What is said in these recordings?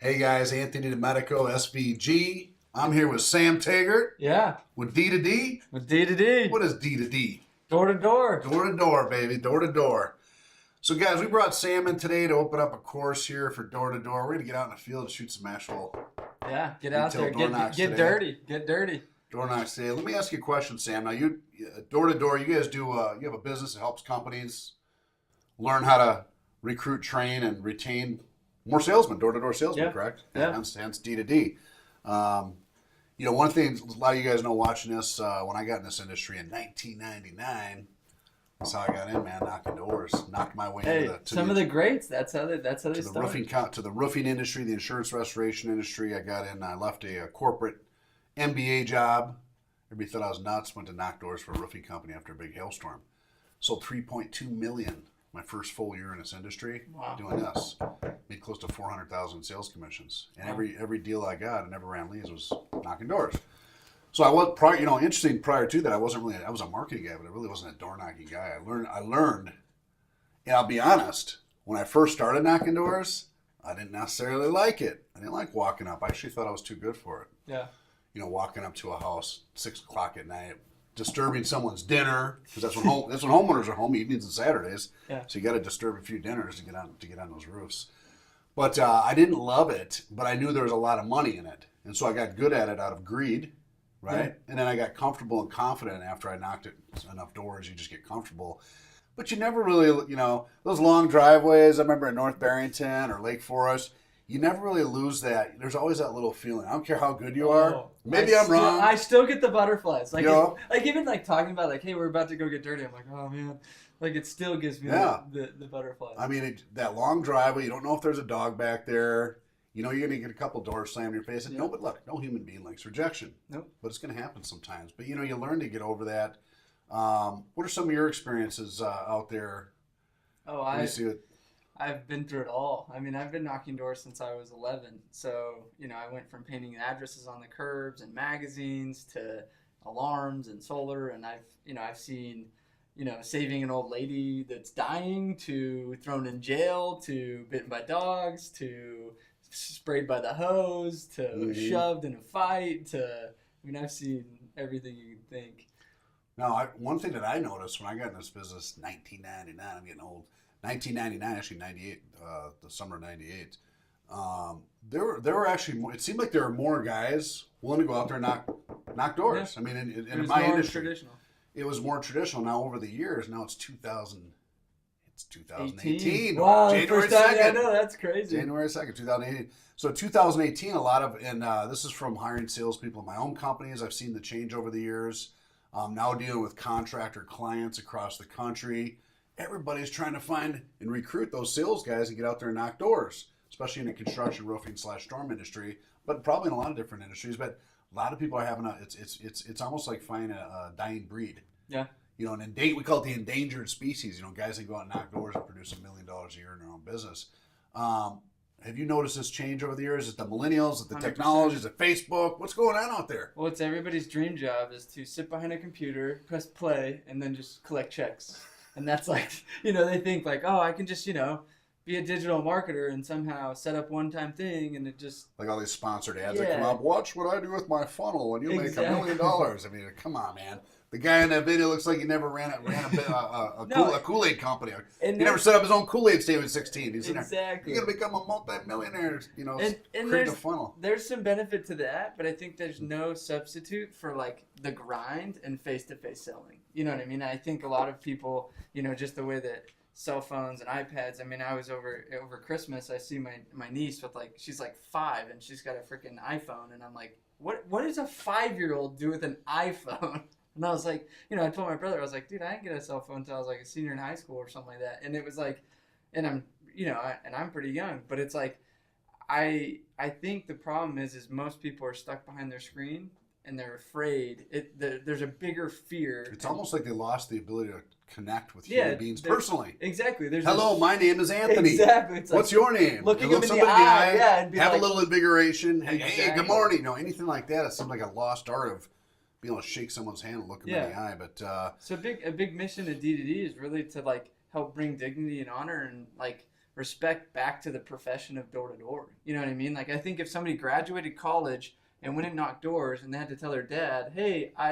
Hey guys, Anthony Delmedico, SVG. I'm here with Sam Taggart Yeah, with D2D. with D2D. What is D2D? Door to door. Door to door, baby, door to door. So guys, we brought Sam in today to open up a course here for door to door. We're gonna get out in the field and shoot some actual Yeah, get out there. door knocks Get today. dirty. Get dirty. door knocks today. Let me ask you a question, Sam. Now you door to door, you guys do you have a business that helps companies learn how to recruit, train, and retain more salesmen, door to door salesmen, Yeah. correct? Yeah. Hence D2D. One thing a lot of you guys know watching this, when I got in this industry in 1999, that's how I got in, man, knocking doors, knocked my way Hey, into some of the greats. That's how they to the start. to the roofing industry, the insurance restoration industry. I got in. I left a corporate MBA job. Everybody thought I was nuts. Went to knock doors for a roofing company after a big hailstorm. Sold 3.2 million my first full year in this industry. Wow. Doing this. Made close to 400,000 sales commissions, and Wow. every deal I got, I never ran leads, was knocking doors. So I was interesting. Prior to that, I was a marketing guy, but I really wasn't a door knocking guy. I learned, and I'll be honest, when I first started knocking doors, I didn't necessarily like it. I didn't like walking up. I actually thought I was too good for it. Yeah. Walking up to a house 6 o'clock at night, disturbing someone's dinner, because that's when homeowners are home, evenings and Saturdays. Yeah. So you got to disturb a few dinners to get on those roofs. But I didn't love it, but I knew there was a lot of money in it, and so I got good at it out of greed, right? Yeah. And then I got comfortable and confident after I knocked it enough doors. You just get comfortable, but you never really, those long driveways. I remember in North Barrington or Lake Forest. You never really lose that. There's always that little feeling. I don't care how good you are. Oh, Maybe I'm wrong. I still get the butterflies. Like, You know? even like talking about like, hey, we're about to go get dirty. I'm like, oh man, like it still gives me the butterflies. I mean, that long driveway, you don't know if there's a dog back there. You're going to get a couple doors slammed in your face. And Yeah. no human being likes rejection. Nope. But it's going to happen sometimes. But, you learn to get over that. What are some of your experiences out there? Oh, When you see it? I've been through it all. I mean, I've been knocking doors since I was 11. So, I went from painting addresses on the curbs and magazines to alarms and solar. And I've seen, saving an old lady that's dying to thrown in jail to bitten by dogs to sprayed by the hose to shoved in a fight to, I've seen everything you can think. Now, one thing that I noticed when I got in this business, 1999, I'm getting old. 1999, actually 98, the summer of 98. There were actually more, it seemed like there were more guys willing to go out there and knock doors. Yeah. I mean, It in was my more industry, traditional. it was more traditional. Now over the years, now it's 2018. 18. Wow, January first time, 2nd. yeah, I know, that's crazy. January 2nd, 2018. So 2018, a lot of, and this is from hiring salespeople in my own companies. I've seen the change over the years. Now dealing with contractor clients across the country. Everybody's trying to find and recruit those sales guys and get out there and knock doors, especially in the construction, roofing / storm industry, but probably in a lot of different industries. But a lot of people are having it's almost like finding a dying breed. Yeah. We call it the endangered species. Guys that go out and knock doors and produce $1 million a year in their own business. Have you noticed this change over the years? Is it the millennials? Is it the 100%. technology? Is it Facebook? What's going on out there? Well, it's everybody's dream job is to sit behind a computer, press play, and then just collect checks. And that's like, they think like, oh, I can just, be a digital marketer and somehow set up one-time thing, and it just... Like all these sponsored ads that Yeah. come up. Watch what I do with my funnel when you make $1 million. I mean, come on, man. The guy in that video looks like he never ran a Kool-Aid company. He never set up his own Kool-Aid stand at 16. He's Exactly. You're going to become a multi-millionaire, And create a funnel. There's some benefit to that, but I think there's no substitute for like the grind and face-to-face selling. You know what I mean? I think a lot of people, just the way that cell phones and iPads. I mean, I was over Christmas. I see my niece with she's like 5 and she's got a freaking iPhone, and I'm like, what does a 5-year-old do with an iPhone? And I was like, I told my brother, I was like, dude, I didn't get a cell phone until I was like a senior in high school or something like that. And it was like, and I'm, I'm pretty young, but it's like, I think the problem is most people are stuck behind their screen and they're afraid. There's a bigger fear. It's almost like they lost the ability to connect with human beings personally. Exactly. Hello, my name is Anthony. Exactly. It's what's your name? Looking them in the eye, yeah, and be have like, a little invigoration. Hey, Exactly. good morning. Anything like that. It seems like a lost art of being able to shake someone's hand and look them in the eye. But so a big mission of D2D is really to help bring dignity and honor and respect back to the profession of door to door. You know what I mean? Like, I think if somebody graduated college and went and knocked doors and they had to tell their dad, hey, I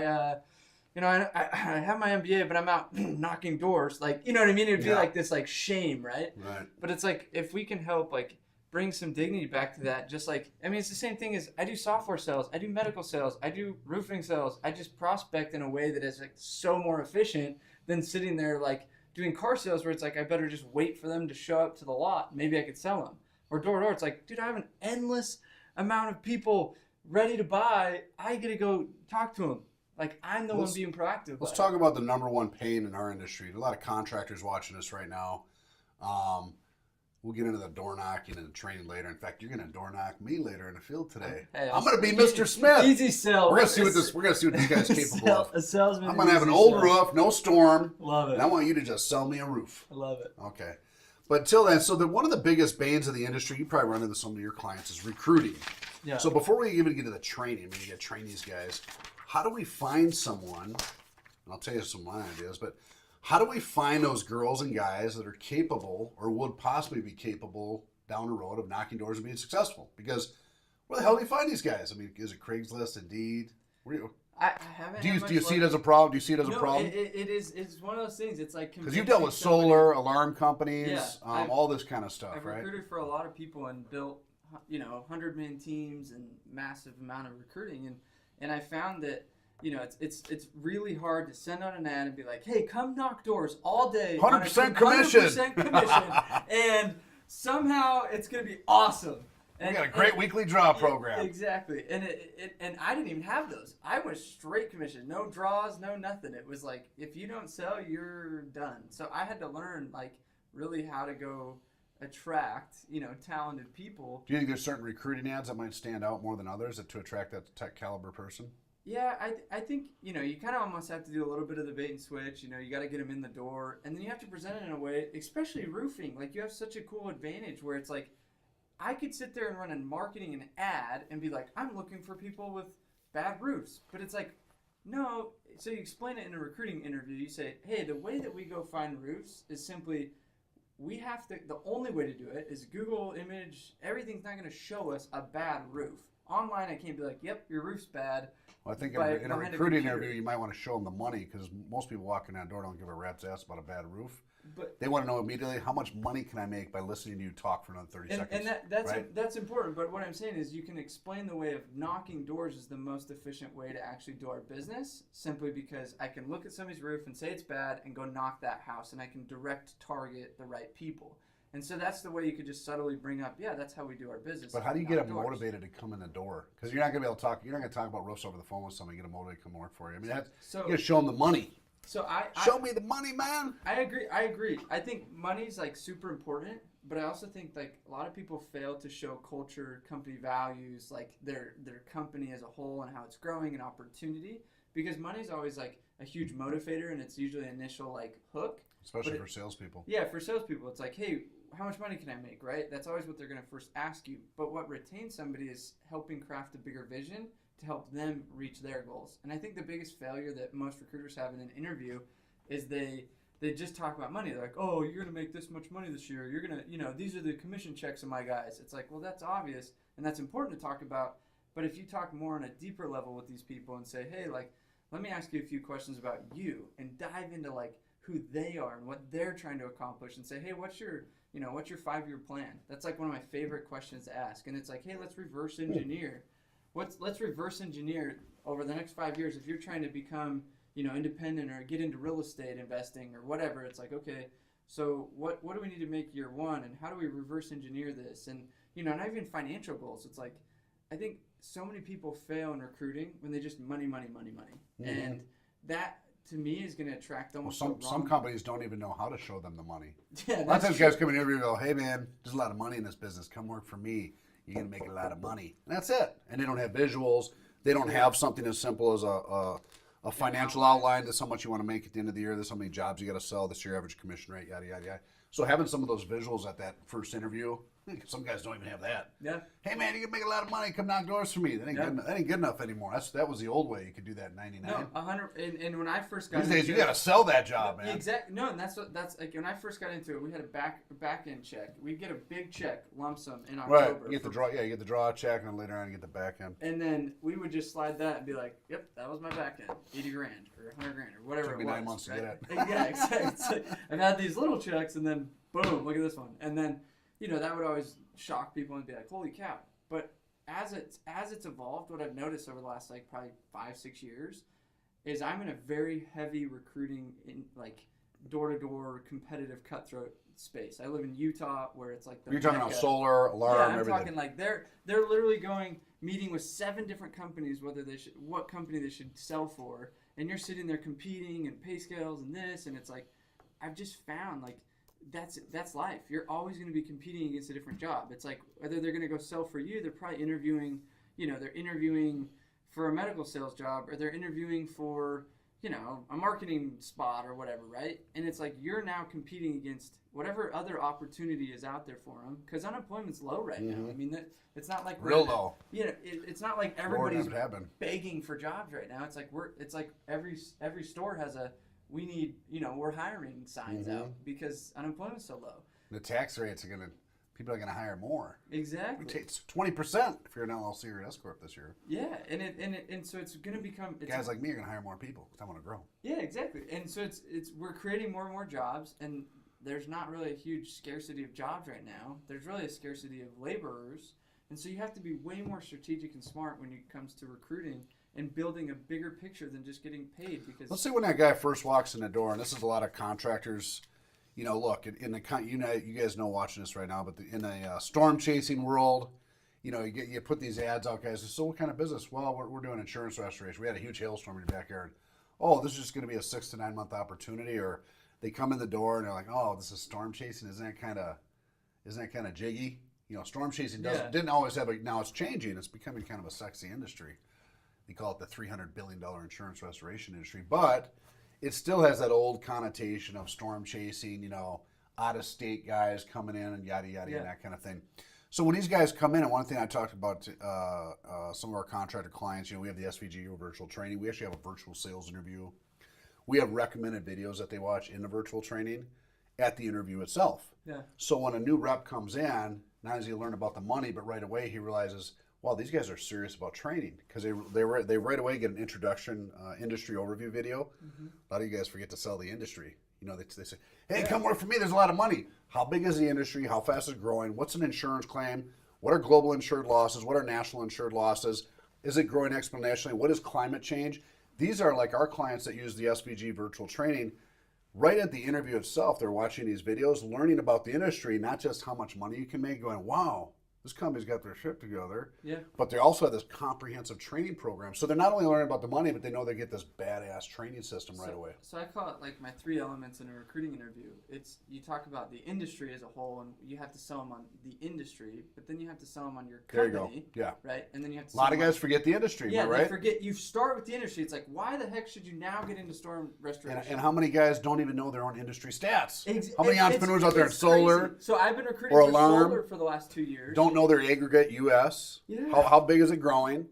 have my MBA, but I'm out knocking doors. Like, you know what I mean? It would be like this like shame, right? Right. But it's like, if we can help like bring some dignity back to that, just like, I mean, it's the same thing as I do software sales, I do medical sales, I do roofing sales. I just prospect in a way that is like so more efficient than sitting there like doing car sales where it's like, I better just wait for them to show up to the lot. Maybe I could sell them. Or door to door, it's like, dude, I have an endless amount of people ready to buy. I get to go talk to them. Like, I'm the one being proactive. Let's talk about the number one pain in our industry. A lot of contractors watching us right now. We'll get into the door knocking and the training later. In fact, you're going to door knock me later in the field today. Hey, I'm going to be Mr. Smith. Easy sell. We're going to see what this guy's capable of. A salesman. I'm going to have an old roof, no storm. Love it. And I want you to just sell me a roof. I love it. Okay. But till then, so one of the biggest banes of the industry, you probably run into some of your clients, is recruiting. Yeah. So before we even get to the training, you get train these guys, how do we find someone, and I'll tell you some of my ideas, but how do we find those girls and guys that are capable or would possibly be capable down the road of knocking doors and being successful? Because where the hell do you find these guys? I mean, is it Craigslist, Indeed? Where do you, I haven't. do you see it as a problem? Do you see it as a problem? It is. It's one of those things. It's like Because you've dealt with solar, alarm companies, Yeah, all this kind of stuff, I've right? recruited for a lot of people and built, 100-man teams and massive amount of recruiting, and I found that, it's really hard to send out an ad and be like, hey, come knock doors all day. 100% commission. 100% commission, and somehow it's gonna be awesome. We got a great weekly draw program. Exactly, and and I didn't even have those. I went straight commission, no draws, no nothing. It was like, if you don't sell, you're done. So I had to learn like really how to go attract talented people. Do you think there's certain recruiting ads that might stand out more than others to attract that tech caliber person? Yeah, I think you kind of almost have to do a little bit of the bait and switch. You got to get them in the door, and then you have to present it in a way, especially roofing. Like, you have such a cool advantage where it's like, I could sit there and run a marketing an ad and be like, I'm looking for people with bad roofs. But it's like, no. So you explain it in a recruiting interview. You say, hey, the way that we go find roofs is simply, the only way to do it is Google image. Everything's not going to show us a bad roof. Online, I can't be like, yep, your roof's bad. Well, I think in a recruiting interview, you might want to show them the money, because most people walking that door don't give a rat's ass about a bad roof. But they want to know immediately, how much money can I make by listening to you talk for another 30 seconds. And that's important. But what I'm saying is, you can explain the way of knocking doors is the most efficient way to actually do our business, simply because I can look at somebody's roof and say it's bad and go knock that house, and I can direct target the right people. And so that's the way you could just subtly bring up, that's how we do our business. But how do you get them motivated to come in the door? Because you're not going to be able to talk. You're not going to talk about roofs over the phone with somebody and get them motivated to come work for you. I mean, you got to show them the money. So show me the money, man. I agree. I think money's like super important, but I also think like a lot of people fail to show culture, company values, like their company as a whole and how it's growing and opportunity, because money's always like a huge motivator, and it's usually an initial like hook. Especially for salespeople. Yeah, for salespeople, it's like, hey, how much money can I make, right? That's always what they're going to first ask you. But what retains somebody is helping craft a bigger vision to help them reach their goals. And I think the biggest failure that most recruiters have in an interview is they just talk about money. They're like, oh, you're going to make this much money this year. You're going to, these are the commission checks of my guys. It's like, well, that's obvious, and that's important to talk about. But if you talk more on a deeper level with these people and say, hey, like, let me ask you a few questions about you, and dive into like who they are and what they're trying to accomplish, and say, hey, what's your 5-year plan? That's like one of my favorite questions to ask. And it's like, hey, let's reverse engineer. Let's reverse engineer over the next 5 years. If you're trying to become, independent or get into real estate investing or whatever, it's like, okay, so what do we need to make year one, and how do we reverse engineer this? And, not even financial goals. It's like, I think so many people fail in recruiting when they just money. Mm-hmm. And that, to me, is going to attract almost some companies don't even know how to show them the money. Yeah, a lot of times guys come in here and go, hey man, there's a lot of money in this business, come work for me, you're going to make a lot of money, and that's it. And they don't have visuals, they don't have something as simple as a financial outline. This is how much you want to make at the end of the year, this is how many jobs you got to sell, this is your average commission rate, yada yada yada. So having some of those visuals at that first interview, Some guys don't even have that. Yeah. Hey man, you can make a lot of money. Come knock doors for me. That ain't good enough anymore. That was the old way. You could do that in '99. No, 100. And when I first got These days, you got to sell that job, man. Exactly. No, and that's like when I first got into it. We had a back end check. We get a big check lump sum in October. Right. You get the draw. Yeah, you get the draw check, and then later on you get the back end. And then we would just slide that and be like, "Yep, that was my back end, $80,000 or $100,000 or whatever Took me it was." 9 months to get it. Yeah, exactly. It's like, I've had these little checks, and then boom, look at this one, and then that would always shock people and be like, "Holy cow!" But as it's evolved, what I've noticed over the last like probably 5-6 years is I'm in a very heavy recruiting in like door-to-door competitive cutthroat space. I live in Utah where it's like You're talking about solar, alarm, I'm everything. talking like they're literally meeting with 7 different companies what company they should sell for, and you're sitting there competing and pay scales and this, and it's like I've just found like that's life. You're always going to be competing against a different job. It's like whether they're going to go sell for you, they're probably interviewing, they're interviewing for a medical sales job, or they're interviewing for, a marketing spot or whatever, right? And it's like you're now competing against whatever other opportunity is out there for them, because unemployment's low right now. I mean, it's not like real low. It's not like everybody's begging for jobs right now. It's like every store has a we need, we're hiring signs out because unemployment's so low. The tax rates people are gonna hire more. Exactly. It's 20% if you're an LLC or an S corp this year. Yeah, and so it's gonna become guys like me are gonna hire more people because I want to grow. Yeah, exactly. And so we're creating more and more jobs, and there's not really a huge scarcity of jobs right now. There's really a scarcity of laborers, and so you have to be way more strategic and smart when it comes to recruiting and building a bigger picture than just getting paid. Because let's say when that guy first walks in the door, and this is a lot of contractors, look, in the you guys know watching this right now, but in a storm chasing world, you put these ads out, guys. So what kind of business? Well, we're doing insurance restoration. We had a huge hailstorm in your backyard. Oh, this is just going to be a 6 to 9 month opportunity. Or they come in the door and they're like, oh, this is storm chasing. Isn't that kind of jiggy? Storm chasing didn't always have now it's changing. It's becoming kind of a sexy industry. They call it the $300 billion insurance restoration industry, but it still has that old connotation of storm chasing, out-of-state guys coming in and yada, yada, and that kind of thing. So when these guys come in, and one thing I talked about some of our contractor clients, we have the SVG virtual training. We actually have a virtual sales interview. We have recommended videos that they watch in the virtual training at the interview itself. Yeah. So when a new rep comes in, not only does he learn about the money, but right away he realizes, wow, these guys are serious about training, because they right away get an introduction industry overview video. Mm-hmm. A lot of you guys forget to sell the industry. They say, hey, come work for me. There's a lot of money. How big is the industry? How fast is it growing? What's an insurance claim? What are global insured losses? What are national insured losses? Is it growing exponentially? What is climate change? These are like our clients that use the SVG virtual training. Right at the interview itself, they're watching these videos, learning about the industry, not just how much money you can make, going, wow, this company's got their shit together. Yeah. But they also have this comprehensive training program. So they're not only learning about the money, but they know they get this badass training system right away. So I call it like my 3 elements in a recruiting interview. It's you talk about the industry as a whole, and you have to sell them on the industry, but then you have to sell them on your company. There you go. Yeah. Right? And then you have to a lot of guys forget the industry, yeah, right? They forget. You start with the industry. It's like, why the heck should you now get into storm restoration? And how many guys don't even know their own industry stats? How many entrepreneurs out there in solar? Crazy. So I've been recruiting for solar for the last 2 years. Don't know their aggregate U.S. Yeah. How big is it growing?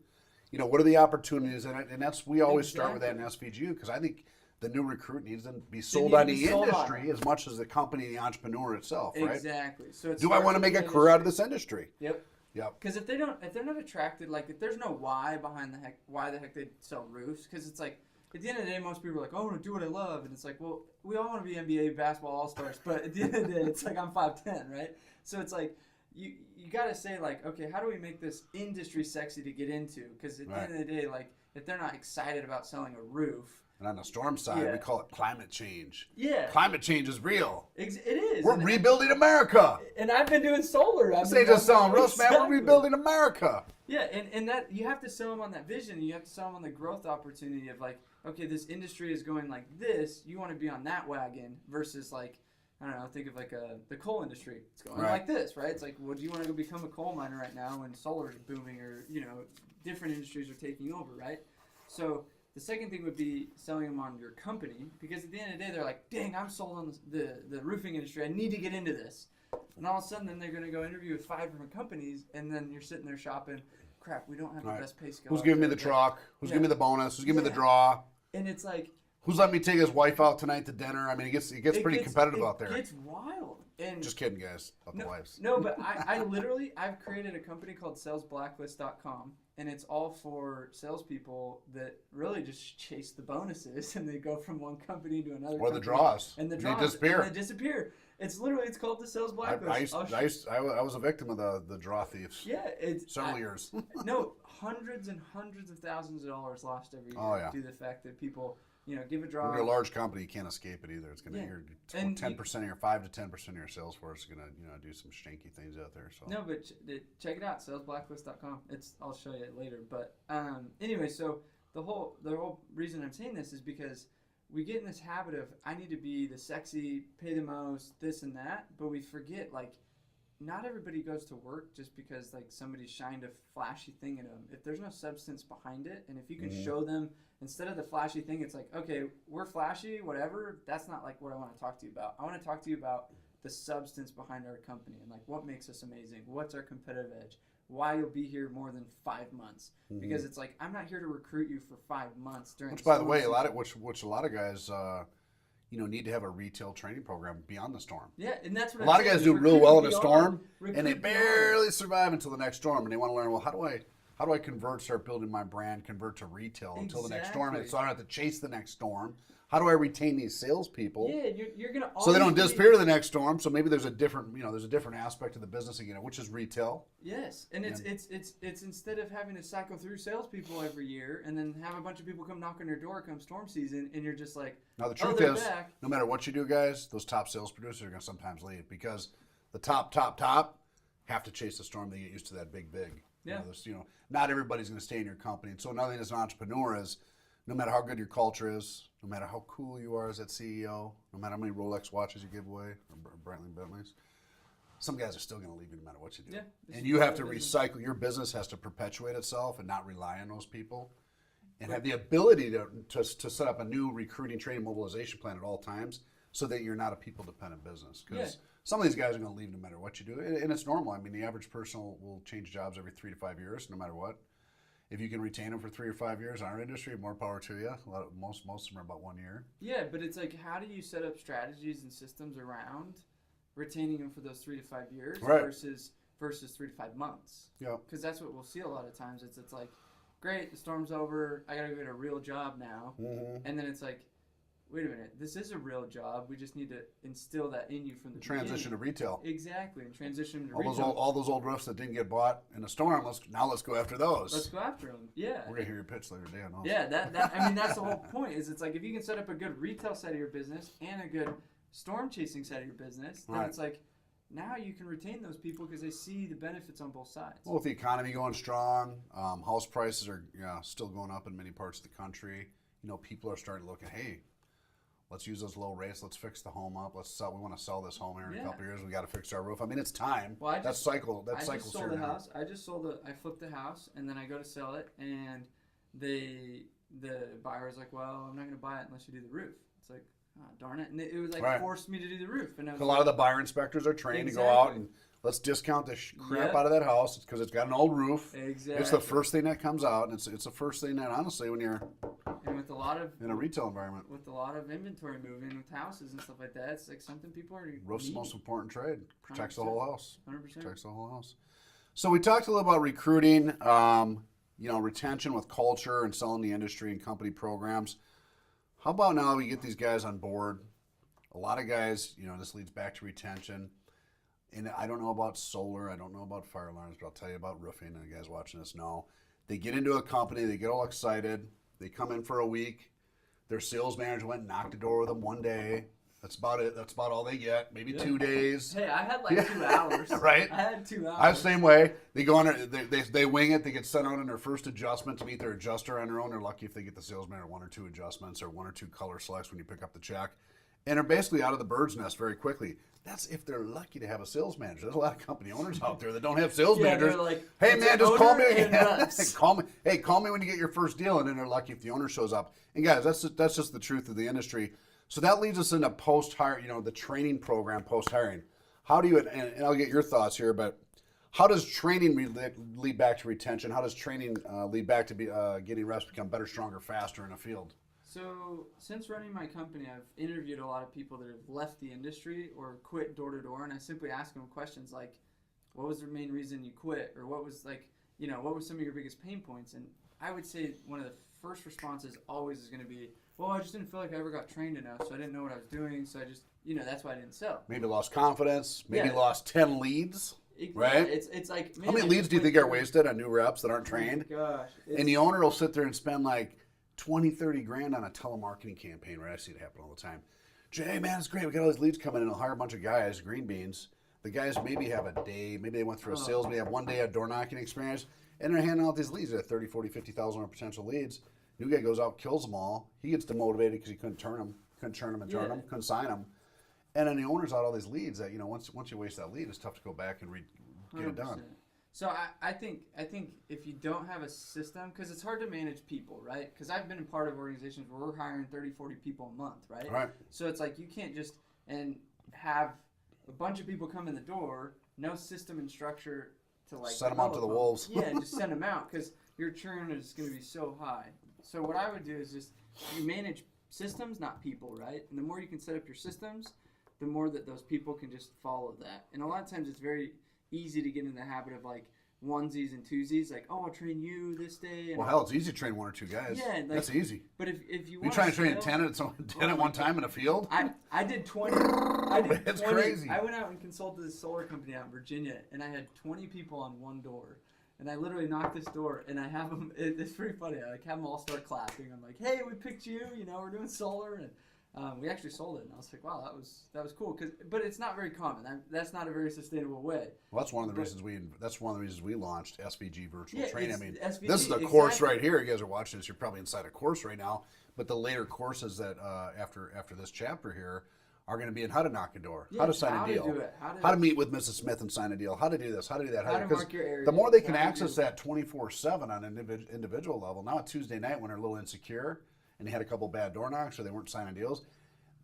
What are the opportunities? And that's we always start with that in SVG, because I think the new recruit needs to be sold on the industry as much as the company, the entrepreneur itself, right? Exactly. So do I want to make a career out of this industry? Yep. Because if they're not attracted, like if there's no why behind why the heck they sell roofs, because it's like at the end of the day, most people are like, oh, I want to do what I love, and it's like, well, we all want to be NBA basketball all-stars, but at the end of the day, it's like I'm 5'10", right? So it's like. You got to say, like, okay, how do we make this industry sexy to get into? Because at the end of the day, like, if they're not excited about selling a roof. And on the storm side, we call it climate change. Yeah. Climate change is real. It is. We're rebuilding America. And I've been doing solar. This ain't just selling roofs, man. We're rebuilding America. Yeah, and that you have to sell them on that vision. You have to sell them on the growth opportunity of, like, okay, this industry is going like this. You want to be on that wagon versus, like, I don't know, think of like the coal industry. It's going like this, right? It's like, well, do you want to go become a coal miner right now when solar is booming, or, different industries are taking over, right? So the second thing would be selling them on your company, because at the end of the day, they're like, dang, I'm sold on the roofing industry. I need to get into this. And all of a sudden, then they're going to go interview with 5 different companies, and then you're sitting there shopping. Crap, we don't have the best pay scale. Who's giving me the truck? Who's giving me the bonus? Who's giving me the draw? And it's like, who's letting me take his wife out tonight to dinner? I mean, it gets pretty competitive out there. It's wild. And just kidding, guys, about the wives. No, but I've created a company called salesblacklist.com, and it's all for salespeople that really just chase the bonuses, and they go from one company to another. Or the draws. And the draws. They disappear. It's called the Sales Blacklist. I was a victim of the draw thieves. Yeah, it's several years. No, hundreds and hundreds of thousands of dollars lost every year due to the fact that people, give a draw. When you're a large company, you can't escape it either. It's gonna 10% of your 5 to 10% of your sales force is gonna do some shanky things out there. So no, but check it out, salesblacklist.com. I'll show you it later. But anyway, so the whole reason I'm saying this is because we get in this habit of I need to be the sexy, pay the most, this and that, but we forget not everybody goes to work just because somebody shined a flashy thing at them. If there's no substance behind it, and if you can show them instead of the flashy thing, it's okay, we're flashy, whatever. That's not what I want to talk to you about. I want to talk to you about the substance behind our company and what makes us amazing. What's our competitive edge? Why you'll be here more than 5 months? Because it's I'm not here to recruit you for 5 months during. Which, by the way, a lot of guys. Need to have a retail training program beyond the storm. Yeah, and that's what a lot of guys do real well in a storm, and they barely survive until the next storm, and they want to learn, well, how do I convert, start building my brand, convert to retail until the next storm, and so I don't have to chase the next storm. How do I retain these salespeople? Yeah, you're gonna so they don't disappear to the next storm. So maybe there's a different aspect of the business again, which is retail. Yes, and it's instead of having to cycle through salespeople every year and then have a bunch of people come knock on your door come storm season, and you're just now the truth is, no matter what you do, guys, those top sales producers are gonna sometimes leave because the top have to chase the storm. They get used to that big. Yeah. Not everybody's gonna stay in your company. And so another thing as an entrepreneur is, no matter how good your culture is, no matter how cool you are as that CEO, no matter how many Rolex watches you give away or Bentleys, some guys are still going to leave you no matter what you do. Yeah, and you have to recycle. Your business has to perpetuate itself and not rely on those people, and have the ability to set up a new recruiting, training, mobilization plan at all times, so that you're not a people-dependent business. Because some of these guys are going to leave no matter what you do, and it's normal. I mean, the average person will change jobs every 3 to 5 years, no matter what. If you can retain them for 3 or 5 years in our industry, more power to you. Most of them are about 1 year. Yeah, but it's how do you set up strategies and systems around retaining them for those 3 to 5 years versus 3 to 5 months? Yeah. Because that's what we'll see a lot of times. It's great, the storm's over. I gotta go get a real job now. Mm-hmm. And then it's wait a minute, this is a real job. We just need to instill that in you from the transition beginning. to retail. Exactly, and transition to retail. All those old roofs that didn't get bought in a storm. Let's go after those. Let's go after them. Yeah. We're gonna hear your pitch later, Dan. Yeah, that's the whole point. Is it's if you can set up a good retail side of your business and a good storm chasing side of your business, then it's now you can retain those people because they see the benefits on both sides. Well, with the economy going strong, house prices are still going up in many parts of the country. People are starting to look at, hey, let's use those low rates. Let's fix the home up. We want to sell this home here in a couple of years. We got to fix our roof. I mean, it's time. Well, I just sold the house. I flipped the house, and then I go to sell it, and the buyer's well, I'm not going to buy it unless you do the roof. It's darn it. And it was forced me to do the roof. And a lot of the buyer inspectors are trained to go out and let's discount the crap out of that house because it's got an old roof. Exactly. It's the first thing that comes out. And it's the first thing that, honestly, when you're with a lot of in a retail environment. With a lot of inventory moving with houses and stuff like that, it's something people are roof's the most important trade. Protects the whole house. 100%. Protects the whole house. So we talked a little about recruiting, retention with culture and selling the industry and company programs. How about now we get these guys on board? A lot of guys, this leads back to retention. And I don't know about solar, I don't know about fire alarms, but I'll tell you about roofing, and the guys watching this know. They get into a company, they get all excited, they come in for a week, their sales manager went and knocked the door with them one day. That's about it. That's about all they get. Maybe 2 days. Hey, I had 2 hours. Right? I had 2 hours. I'm the same way. They go on, they wing it. They get sent out on their first adjustment to meet their adjuster on their own. They're lucky if they get the sales manager 1 or 2 adjustments or 1 or 2 color selects when you pick up the check. And they're basically out of the bird's nest very quickly. That's if they're lucky to have a sales manager. There's a lot of company owners out there that don't have sales managers. Hey, man, just call me again. Call me when you get your first deal. And then they're lucky if the owner shows up. And guys, that's just the truth of the industry. So that leads us into post-hire, the training program post-hiring. How do you, and I'll get your thoughts here, but how does training lead back to retention? How does training lead back to getting reps become better, stronger, faster in the field? So since running my company, I've interviewed a lot of people that have left the industry or quit door to door, and I simply ask them questions like, what was the main reason you quit? Or what was what was some of your biggest pain points? And I would say one of the first responses always is going to be, well, I just didn't feel like I ever got trained enough, so I didn't know what I was doing, so I just, that's why I didn't sell. Maybe lost confidence, maybe lost 10 leads. Right? It's like, man, how many leads do you think are wasted on new reps that aren't trained? Oh my gosh. And the owner will sit there and spend like 20, 30 grand on a telemarketing campaign, right? I see it happen all the time. Hey, man, it's great. We got all these leads coming in. I'll hire a bunch of guys, green beans. The guys maybe have a day, maybe they went through a sales, maybe have one day of door knocking experience, and they're handing out these leads. They're 30, 40, 50,000 potential leads. New guy goes out, kills them all. He gets demotivated because he couldn't turn them, couldn't sign them. And then the owner's out all these leads that, once you waste that lead, it's tough to go back and get it done. So I think if you don't have a system, because it's hard to manage people, right? Because I've been a part of organizations where we're hiring 30, 40 people a month, right? Right. So it's like you can't just have a bunch of people come in the door, no system and structure to like send them out to the wolves. Yeah, and just send them out because your churn is going to be so high. So what I would do is just you manage systems, not people, right? And the more you can set up your systems, the more that those people can just follow that. And a lot of times it's very easy to get in the habit of like onesies and twosies, like, oh, I'll train you this day. And well, hell, it's easy to train one or two guys. Yeah, like, that's easy. But if you try to train 10 at one time in a field. I did 20. It's crazy. I went out and consulted this solar company out in Virginia, and I had 20 people on one door. And I literally knocked this door, and I have them. It's pretty funny. I have them all start clapping. I'm like, "Hey, we picked you. We're doing solar." And we actually sold it. And I was like, "Wow, that was cool." But it's not very common. That's not a very sustainable way. Well, that's one of the reasons we launched SVG virtual training. I mean, SVG, this is the course right here. You guys are watching this. You're probably inside a course right now. But the later courses that after this chapter here are going to be in how to knock a door, how to sign a deal, how to meet with Mrs. Smith and sign a deal, how to do this, how to do that. How to mark your area. The more they can access that 24/7 on an individual level. Now, Tuesday night when they're a little insecure and they had a couple bad door knocks or they weren't signing deals,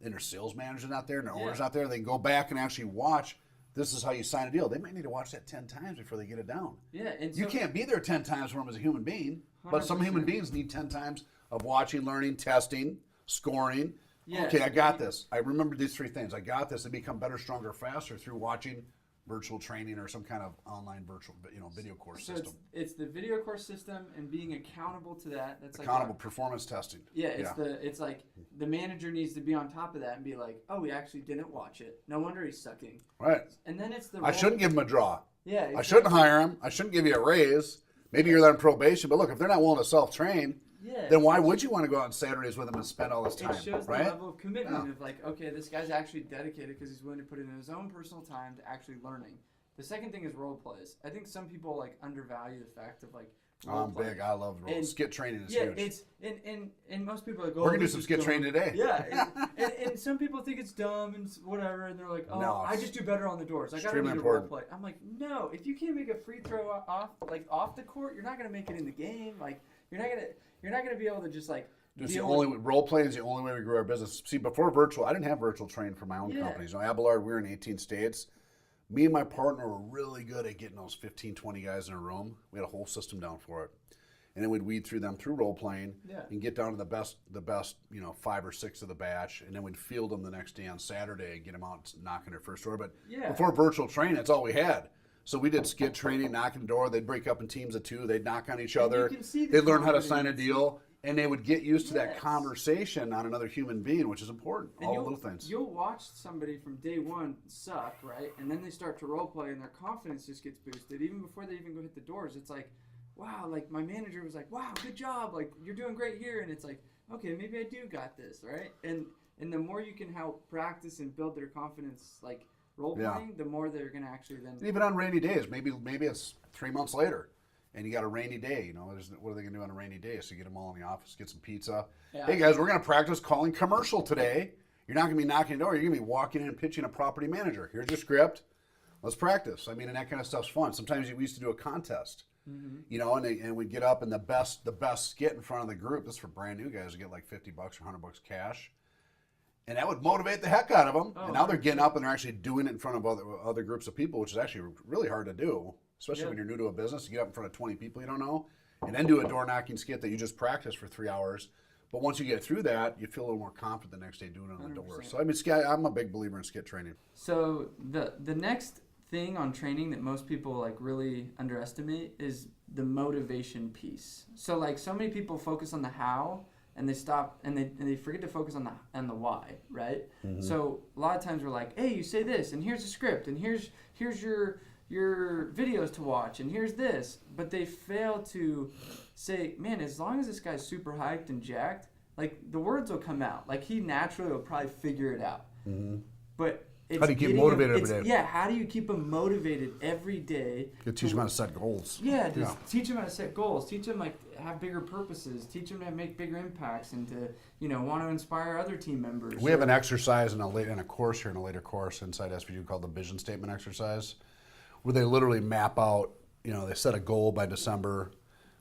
and their sales manager's not there and their owner's not there, they can go back and actually watch. This is how you sign a deal. They might need to watch that 10 times before they get it down. Yeah, and you can't be there 10 times for them as a human being, but some human beings need 10 times of watching, learning, testing, scoring. Yeah. Okay, I got this. I remember these three things. I got this. They become better, stronger, faster through watching virtual training or some kind of online virtual, video course system. It's the video course system and being accountable to that. That's accountable performance testing. Yeah, it's like the manager needs to be on top of that and be like, oh, we actually didn't watch it. No wonder he's sucking. Right. And then it's I shouldn't give him a draw. Yeah. Exactly. I shouldn't hire him. I shouldn't give you a raise. Maybe you're there on probation, but look, if they're not willing to self-train, then why would you want to go out on Saturdays with them and spend all this time? It shows right? the level of commitment of like, okay, this guy's actually dedicated because he's willing to put in his own personal time to actually learning. The second thing is role plays. I think some people like undervalue the fact of like. I'm big. I love role. Skit training is huge. It's and most people are like, oh, we're gonna do some skit training today. Yeah, and some people think it's dumb and whatever, and they're like, oh, no, I just do better on the doors. I gotta need a role play. I'm like, no, if you can't make a free throw off the court, you're not gonna make it in the game. Like you're not gonna be able to just like. Role playing is the only way we grew our business. See, before virtual, I didn't have virtual training for my own companies. Abelard, we were in 18 states. Me and my partner were really good at getting those 15, 20 guys in a room. We had a whole system down for it. And then we'd weed through them through role playing and get down to the best, 5 or 6 of the batch. And then we'd field them the next day on Saturday and get them out knocking their first door. But before virtual training, that's all we had. So we did skit training, knocking the door. They'd break up in teams of 2. They'd knock on each other. They'd learn how to sign a deal. And they would get used to that conversation on another human being, which is important. And all the little things. You'll watch somebody from day one suck, right? And then they start to role play and their confidence just gets boosted. Even before they even go hit the doors, it's like, wow, like my manager was like, wow, good job. Like you're doing great here. And it's like, okay, maybe I do got this, right? And the more you can help practice and build their confidence, like role playing, the more they're going to actually then. Even on rainy days, maybe it's 3 months later. And you got a rainy day, what are they going to do on a rainy day? So you get them all in the office, get some pizza. Yeah. Hey, guys, we're going to practice calling commercial today. You're not going to be knocking the door. You're going to be walking in and pitching a property manager. Here's your script. Let's practice. I mean, and that kind of stuff's fun. Sometimes we used to do a contest, and we'd get up and the best skit in front of the group. This is for brand new guys. We get like $50 or $100 cash. And that would motivate the heck out of them. Oh, and now they're getting up and they're actually doing it in front of other groups of people, which is actually really hard to do, especially when you're new to a business. You get up in front of 20 people you don't know, and then do a door knocking skit that you just practiced for 3 hours. But once you get through that, you feel a little more confident the next day doing it on the door. 100%. So I mean, skit, I'm a big believer in skit training. So the next thing on training that most people like really underestimate is the motivation piece. So like so many people focus on the how and they stop and they forget to focus on the why, right? Mm-hmm. So a lot of times we're like, hey, you say this and here's the script and here's your videos to watch and here's this, but they fail to say, man, as long as this guy's super hyped and jacked, like the words will come out. Like he naturally will probably figure it out. Mm-hmm. But how do you keep motivated every day? Yeah, how do you keep them motivated every day? You teach them how to set goals. Yeah, teach them how to set goals. Teach them like have bigger purposes. Teach them to make bigger impacts and to want to inspire other team members. We have an exercise in a later course inside SVU called the vision statement exercise, where they literally map out. They set a goal by December,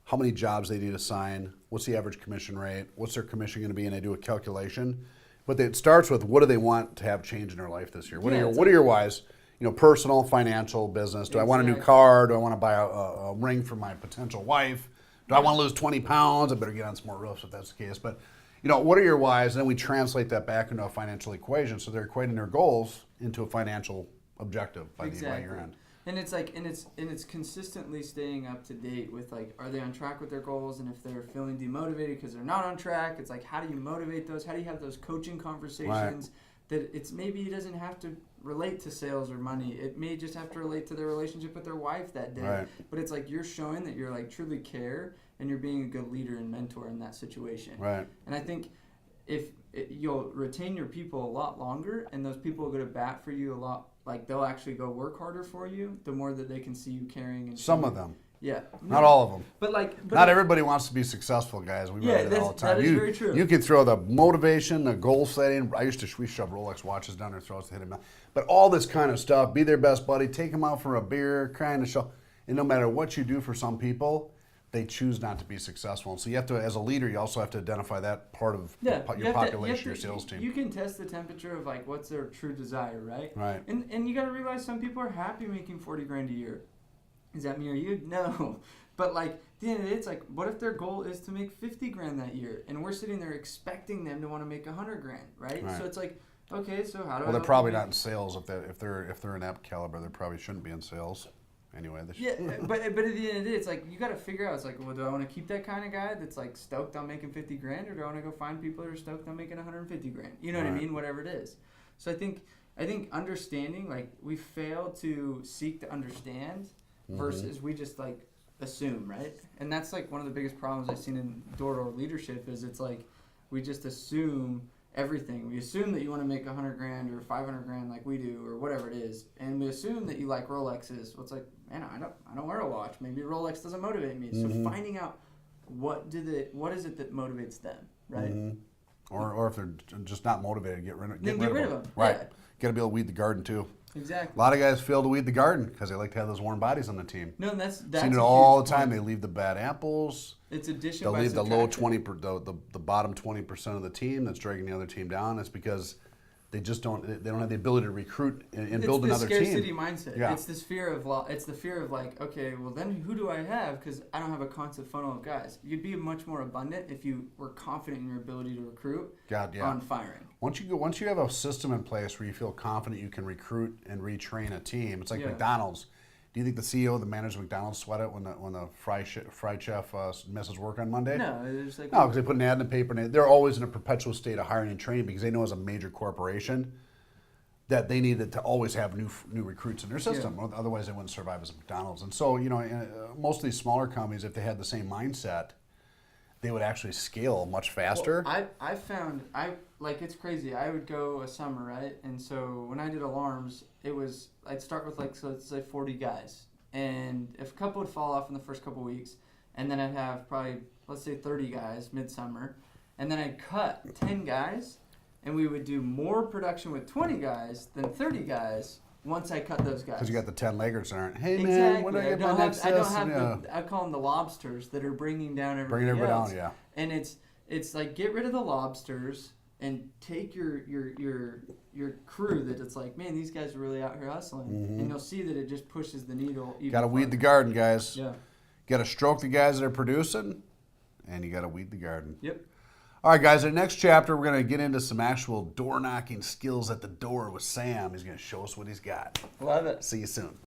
how many jobs they need to sign, what's the average commission rate, what's their commission going to be, and they do a calculation. But it starts with what do they want to have change in their life this year? What are your whys? Personal, financial, business. Do I want a new car? Do I want to buy a ring for my potential wife? Do I want to lose 20 pounds? I better get on some more roofs if that's the case. But what are your whys? And then we translate that back into a financial equation. So they're equating their goals into a financial objective by year end. And it's like, and it's consistently staying up to date with like, are they on track with their goals? And if they're feeling demotivated because they're not on track, it's like, how do you motivate those? How do you have those coaching conversations? That it's maybe it doesn't have to relate to sales or money. It may just have to relate to their relationship with their wife that day. Right. But it's like you're showing that you're like truly care and you're being a good leader and mentor in that situation. Right. And I think you'll retain your people a lot longer, and those people will go to bat for you a lot. Like they'll actually go work harder for you the more that they can see you caring. And some of them. Yeah. Not all of them. But not everybody wants to be successful, guys. We run it all the time. That is very true. You can throw the motivation, the goal setting. We shove Rolex watches down their throats to hit them. But all this kind of stuff, be their best buddy, take them out for a beer, kind of show. And no matter what you do for some people, they choose not to be successful. And so you have to, as a leader, you also have to identify that part of your population, your sales team. You can test the temperature of like what's their true desire, right? Right. And you got to realize some people are happy making $40,000 a year. Does that mean you? No. But like at the end of the day, it's like, what if their goal is to make $50,000 that year, and we're sitting there expecting them to want to make $100,000, right? So it's like, okay, so how do I? Well, they're probably not in sales. If they're in app caliber, they probably shouldn't be in sales. Anyway, but at the end of the day, it's like you got to figure out. It's like, well, do I want to keep that kind of guy that's like stoked on making $50,000, or do I want to go find people that are stoked on making $150,000? You know what I mean? Whatever it is. So I think understanding, like we fail to seek to understand versus we just like assume, right? And that's like one of the biggest problems I've seen in door-to-door leadership is it's like we just assume everything. We assume that you want to make $100,000 or $500,000 like we do, or whatever it is, and we assume that you like Rolexes. Well, it's like, man, I don't wear a watch. Maybe Rolex doesn't motivate me. So finding out what is it that motivates them, right? Or if they're just not motivated, get rid of them. Right. Yeah. Got to be able to weed the garden too. Exactly. A lot of guys fail to weed the garden because they like to have those warm bodies on the team. No, that's seen it all the time. They leave the bad apples. It's addition. They'll leave the low 20%, the bottom 20% of the team that's dragging the other team down. It's because they just don't have the ability to recruit and build another team. It's the scarcity mindset. Yeah. It's this fear of it's the fear of like, okay, well then who do I have? Because I don't have a constant funnel of guys. You'd be much more abundant if you were confident in your ability to recruit. On firing. Once you have a system in place where you feel confident you can recruit and retrain a team, it's like McDonald's. Do you think the CEO, the manager of McDonald's sweat it when the fried chef misses work on Monday? No, it's like because they put an ad in the paper and they're always in a perpetual state of hiring and training because they know as a major corporation that they needed to always have new recruits in their system. Yeah. Otherwise, they wouldn't survive as a McDonald's. And so, most of these smaller companies, if they had the same mindset, they would actually scale much faster. Well, I found it's crazy. I would go a summer, right? And so when I did alarms, I'd start with let's say 40 guys. And if a couple would fall off in the first couple weeks, and then I'd have probably, let's say 30 guys midsummer, and then I'd cut 10 guys, and we would do more production with 20 guys than 30 guys once I cut those guys. Because you got the 10 laggards that aren't, hey man, exactly. when do I get my next I call them the lobsters that are bringing down everybody else. And it's like, get rid of the lobsters, and take your crew that it's like, man, these guys are really out here hustling, and you'll see that it just pushes the needle even Got to weed farther. the garden, guys. Yeah. Got to stroke the guys that are producing, and you got to weed the garden. Yep. All right, guys, in the next chapter, we're going to get into some actual door knocking skills at the door with Sam. He's going to show us what he's got. Love it. See you soon.